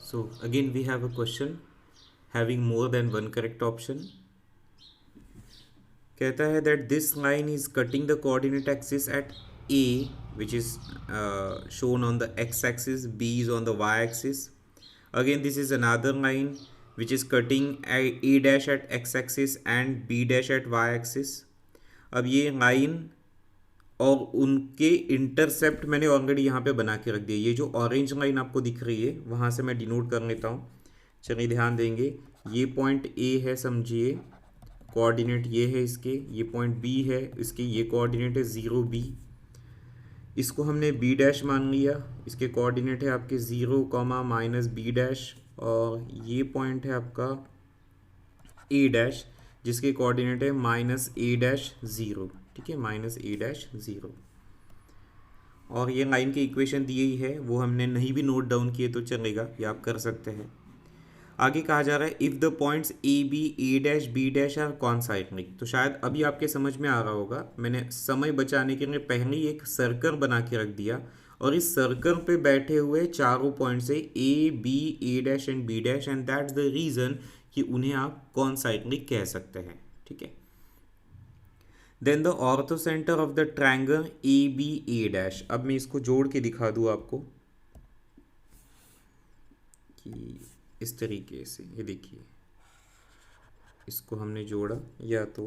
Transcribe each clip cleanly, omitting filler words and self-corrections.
So again we have a question having more than one correct option. कहता है that this line is cutting the coordinate axis at A, which is shown on the x-axis, B is on the y-axis. Again this is another line which is cutting A dash at x-axis and B dash at y-axis. अब ये line और उनके intercept मैंने already यहाँ पे बना के रख दिया. ये जो ऑरेंज लाइन आपको दिख रही है वहाँ से मैं डिनोट कर लेता हूँ. चलिए ध्यान देंगे, ये पॉइंट ए है समझिए, कोऑर्डिनेट ये है इसके, ये पॉइंट बी है इसके, ये कोऑर्डिनेट है 0 B. इसको हमने बी डैश मान लिया, इसके कोऑर्डिनेट है आपके 0, -B डैश, और ये पॉइंट है आपका ए डैश जिसके कोऑर्डिनेट है -A-0. ठीक है, -A-0. और ये लाइन की इक्वेशन दी ही है, वो हमने नहीं भी नोट डाउन किए तो चलेगा, ये आप कर सकते हैं. आगे कहा जा रहा है if the points A B A dash B dash are concyclic. तो शायद अभी आपके समझ में आ रहा होगा, मैंने समय बचाने के लिए पहले ही एक सर्कल बना के रख दिया और इस सर्कल पे बैठे हुए चारों पॉइंट से A B A dash and B dash, and that's the reason कि उन्हें आप कॉन्साइक्लिक कह सकते हैं. ठीक है. Then the orthocentre of the triangle A B A dash. अब मैं इसको जोड़ के दिखा दूँ आपको कि इस तरीके से, ये देखिए इसको हमने जोड़ा, या तो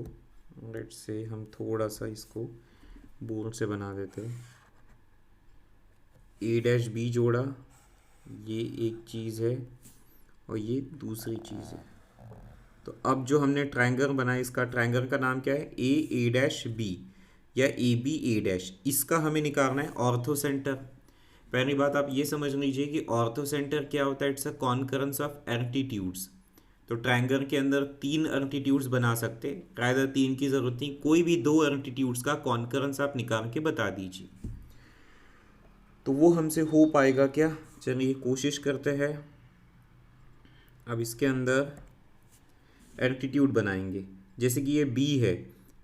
लेट्स से हम थोड़ा सा इसको बोर्ड से बना देते हैं. ए डैश बी जोड़ा, ये एक चीज़ है और ये दूसरी चीज़ है. तो अब जो हमने ट्रायंगल बनाया, इसका ट्रायंगल का नाम क्या है, ए डैश बी या ए बी ए डैश. इसका हमें निकालना है ऑर्थो सेंटर. पहली बात आप ये समझ लीजिए कि ऑर्थो सेंटर क्या होता है, it's a concurrence of altitudes. तो ट्रायंगल के अंदर 3 एल्टीट्यूड्स बना सकते हैं, कायदा 3 की ज़रूरत नहीं, कोई भी 2 एल्टीट्यूड्स का कॉन्करेंस आप निकाल के बता दीजिए. तो वो हमसे हो पाएगा क्या, चलिए कोशिश करते हैं. अब इसके अंदर एल्टीट्यूड बनाएंगे, जैसे कि ये बी है,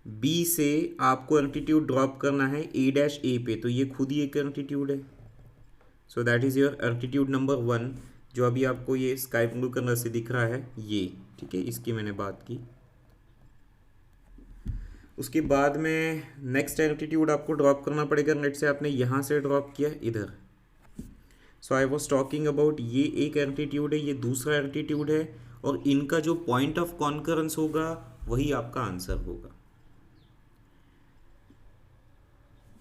बी से आपको एल्टीट्यूड ड्रॉप करना है ए डैश ए पे, तो ये खुद ही एक एल्टीट्यूड है. सो that is your altitude number 1, जो अभी आपको ये स्काई ब्लू कलर से दिख रहा है ये. ठीक है, इसकी मैंने बात की. उसके बाद में नेक्स्ट एल्टीट्यूड आपको ड्रॉप करना पड़ेगा. लेट से आपने यहाँ से ड्रॉप किया इधर. सो आई वॉज टॉकिंग अबाउट ये एक एल्टीट्यूड है, ये दूसरा एल्टीट्यूड है, और इनका जो पॉइंट ऑफ कॉन्करेंस होगा वही आपका आंसर होगा.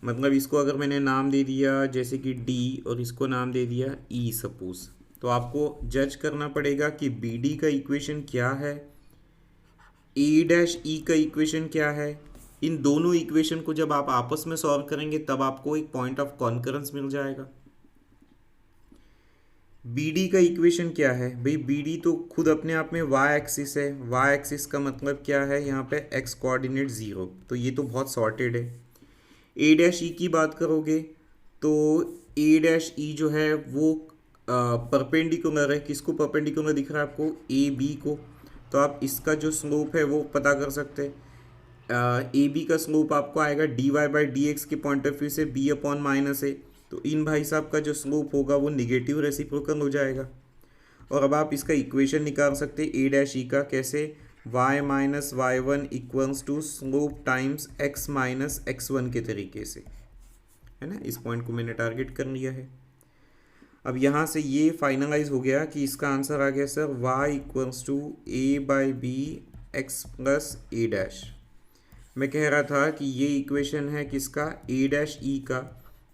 मतलब इसको अगर मैंने नाम दे दिया जैसे कि डी और इसको नाम दे दिया ई सपोज, तो आपको जज करना पड़ेगा कि बी डी का इक्वेशन क्या है, ए डैश ई का इक्वेशन क्या है. इन दोनों इक्वेशन को जब आप आपस में सॉल्व करेंगे तब आपको एक पॉइंट ऑफ कॉन्करेंस मिल जाएगा. बी डी का इक्वेशन क्या है भाई, बी डी तो खुद अपने आप में वाई एक्सिस है. वाई एक्सिस का मतलब क्या है, यहाँ पे एक्स कोऑर्डिनेट 0, तो ये तो बहुत सॉर्टेड है. ए डैश ई की बात करोगे तो ए डैश ई जो है वो परपेंडिकुलर है. किसको परपेंडिकुलर दिख रहा है आपको, ए बी को. तो आप इसका जो स्लोप है वो पता कर सकते हैं. ए बी का स्लोप आपको आएगा D Y by D X के पॉइंट ऑफ व्यू से बी अपॉन माइनस ए. तो इन भाई साहब का जो स्लोप होगा वो निगेटिव रेसिप्रोकल हो जाएगा. और अब आप इसका इक्वेशन निकाल सकते हैं ए डैश ई का, कैसे, y minus Y one equals to slope times x minus x1 के तरीके से, है ना. इस पॉइंट को मैंने टारगेट कर लिया है. अब यहाँ से ये फाइनलाइज हो गया कि इसका आंसर आ गया sir y equals to a by B X plus A dash. मैं कह रहा था कि ये इक्वेशन है किसका, a डैश ई का.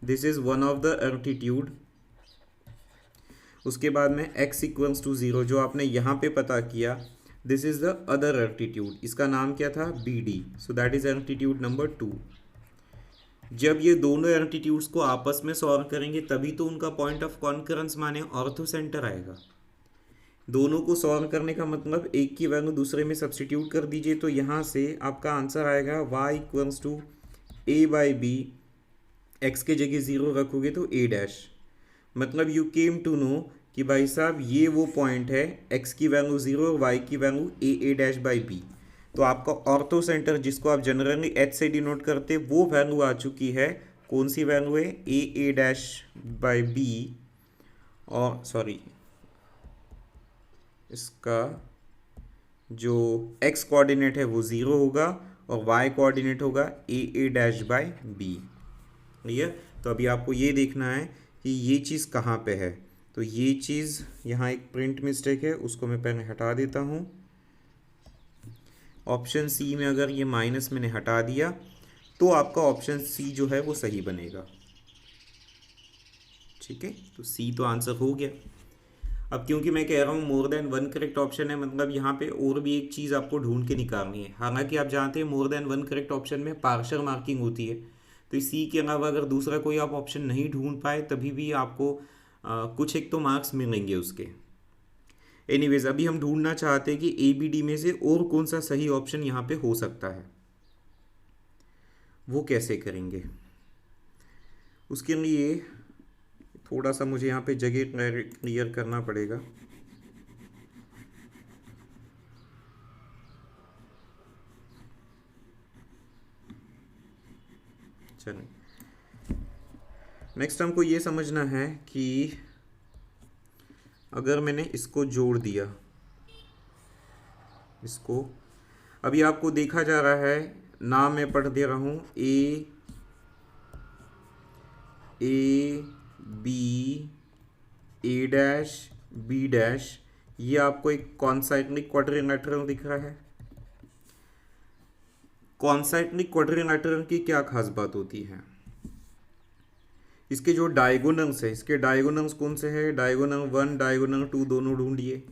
This is one of the altitude. उसके बाद में x इक्वल्स टू 0 जो आपने यहाँ पे पता किया, this is the other altitude. इसका नाम क्या था, B D. So that is altitude number 2. जब ये दोनों एल्टीट्यूड्स को आपस में सॉल्व करेंगे तभी तो उनका पॉइंट ऑफ कॉन्करेंस माने ऑर्थो सेंटर आएगा. दोनों को सॉल्व करने का मतलब एक की वैल्यू दूसरे में सब्सटीट्यूट कर दीजिए, तो यहाँ से आपका आंसर आएगा y equals to A by B, X के जगह 0 रखोगे तो ए डैश. मतलब यू केम टू नो कि भाई साहब ये वो पॉइंट है, x की वैल्यू 0 और y की value A dash by B. तो आपका ऑर्थो सेंटर जिसको आप जनरली h से डिनोट करते, वो वैल्यू आ चुकी है. कौन सी वैल्यू है, ए डैश बाई बी, और सॉरी इसका जो x कोऑर्डिनेट है वो 0 होगा और y कोऑर्डिनेट होगा a dash by b। Clear? तो अभी आपको ये देखना है कि ये चीज़ कहाँ पे है। तो ये चीज़ यहाँ एक प्रिंट मिस्टेक है, उसको मैं पहले हटा देता हूँ। ऑप्शन सी में अगर ये माइनस मैंने हटा दिया तो आपका ऑप्शन सी जो है वो सही बनेगा। ठीक है, तो सी तो आंसर हो गया। अब क्योंकि मैं कह रहा हूँ more than one correct option है, मतलब यहाँ पे और भी एक चीज़ आपको ढूंढ के निकालनी है। हालांकि आप जानते हैं more than one correct option में पार्शियल मार्किंग होती है, तो सी के अलावा अगर दूसरा कोई आप ऑप्शन नहीं ढूंढ पाए तभी भी आपको कुछ एक तो मार्क्स मिलेंगे उसके। एनीवेज, अभी हम ढूंढना चाहते हैं कि ए बी डी में से और कौन सा सही ऑप्शन यहाँ पे हो सकता है। वो कैसे करेंगे, उसके लिए थोड़ा सा मुझे यहाँ पे जगह क्लियर करना पड़ेगा। चलिए, नेक्स्ट हमको ये समझना है कि अगर मैंने इसको जोड़ दिया, इसको अभी आपको देखा जा रहा है, नाम मैं पढ़ दे रहा हूँ A B A dash B dash, ये आपको एक कॉन्साइक्लिक क्वाड्रिलेटरल दिख रहा है। कॉन्साइक्लिक क्वाड्रिलेटरल की क्या खास बात होती है, इसके जो डायगोनल्स है, इसके डायगोनल्स कौन से हैं, डायगोनल 1 डायगोनल 2 दोनों ढूंढिए।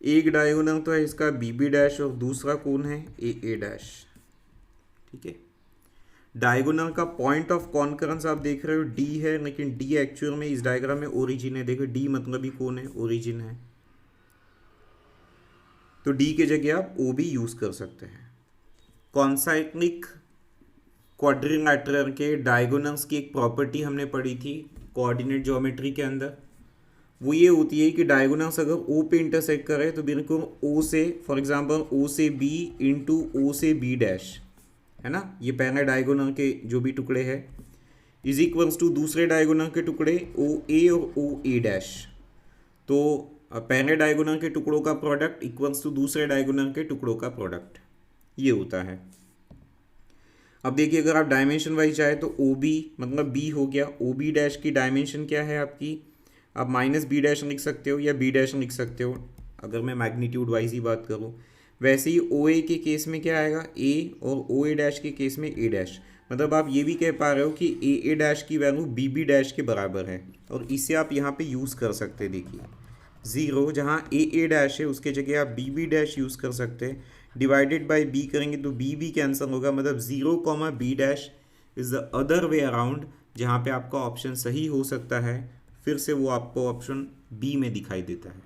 एक डायगोनल तो है इसका बी बी डैश और दूसरा कौन है ए डैश। ठीक है, डायगोनल का पॉइंट ऑफ कॉन्करेंस आप देख रहे हो डी है, लेकिन डी एक्चुअल में इस डायग्राम में ओरिजिन है। देखो डी मतलब ही कौन है, ओरिजिन है, तो डी के जगह आप ओ भी यूज कर सकते हैं। कॉन्साइक्लिक क्वाड्रिलेटरल के डायगोनल्स की एक प्रॉपर्टी हमने पढ़ी थी कोऑर्डिनेट ज्योमेट्री के अंदर, वो ये होती है कि डायगोनल्स अगर ओ पे इंटरसेक्ट करे तो बिल्कुल ओ से, फॉर एग्जांपल ओ से बी इंटू ओ से बी डैश है ना, ये पहले डायगोनल के जो भी टुकड़े हैं इज इक्वल्स टू दूसरे डायगोनल के टुकड़े ओ ए और ओ ए डैश। तो पहले डायगोनल के टुकड़ों का प्रोडक्ट इक्वल्स टू दूसरे डायगोनल के टुकड़ों का प्रोडक्ट, ये होता है। अब देखिए, अगर आप डायमेंशन वाइज जाए तो ओ बी मतलब बी हो गया, ओ बी डैश की डायमेंशन क्या है आपकी, आप माइनस बी डैश लिख सकते हो या बी डैश लिख सकते हो, अगर मैं मैग्नीट्यूड वाइज ही बात करूँ। वैसे ही ओ ए के केस में क्या आएगा, ए, और ओ ए डैश के केस में ए डैश। मतलब आप ये भी कह पा रहे हो कि ए डैश की वैल्यू बी बी डैश के बराबर है, और इसे आप यहाँ पे यूज़ कर सकते हैं। देखिए 0 जहाँ ए डैश है उसके जगह आप बी बी डैश यूज़ कर सकते हैं। डिवाइडेड बाय बी करेंगे तो बी भी कैंसिल होगा, मतलब 0, B dash is the other way around, जहाँ पे आपका ऑप्शन सही हो सकता है। फिर से वो आपको ऑप्शन बी में दिखाई देता है।